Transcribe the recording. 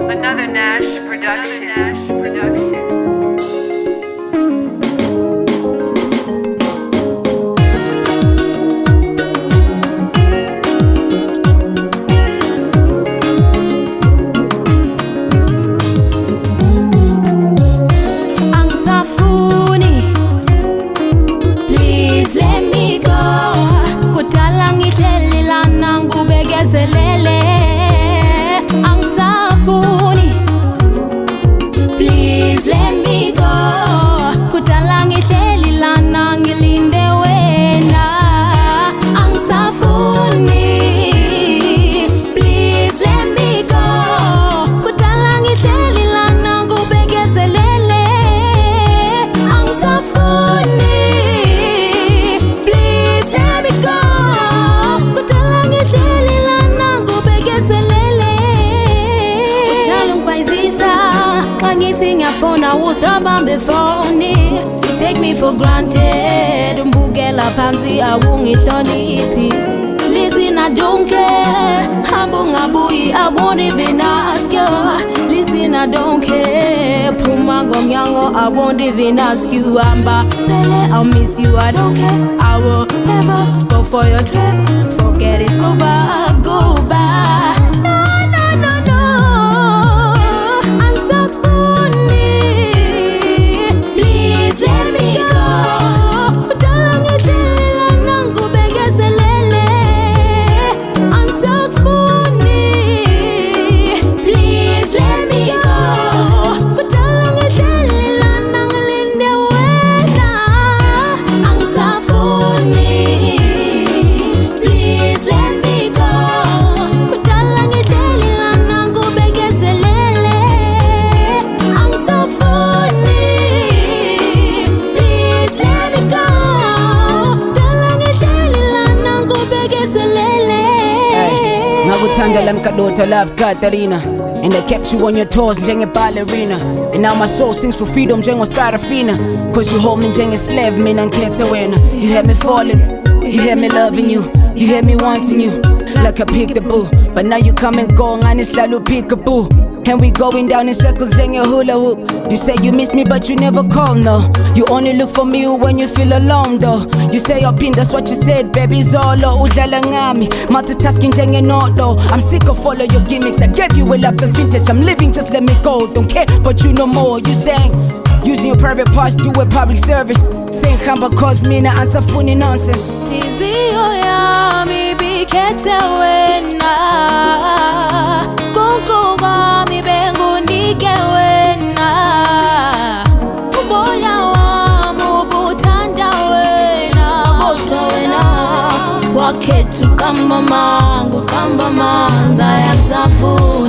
Another Nash production. You take me for granted. Mbugela panzi awungihloni ipi. Listen, I don't care. Hambunga bui, I won't even ask you. Listen, I don't care. Pumango myango, I won't even ask you. Amba Pele, I'll miss you, I don't care. I will never go for your trip. Forget it's over, goodbye. Tangala mkadota love Katarina, and I kept you on your toes njenge ballerina. And now my soul sings for freedom njengo Sarafina. Cause you hold me njenge slave mina nkete wena. You had me falling, you had me loving you, you had me wanting you like a peekaboo. But now you come and go ngani sihlala peekaboo. And we going down in circles njenge hula hoop. You say you miss me but you never call, no. You only look for me when you feel alone though. You say your pin, that's what you said, baby zolo udlala ngami. Multitasking njenge nodo. I'm sick of all of your gimmicks. I gave you a love that's vintage. I'm living, just let me go. Don't care but you no more. You saying using your private parts, do a public service. Saying hamba cause me na answer funny nonsense. Izio ya mi bikete wena. Koko ga mi bengu nike wena. Uboya wa mubutanda wena. Goto wena. Waketu kamba manga ya msafu.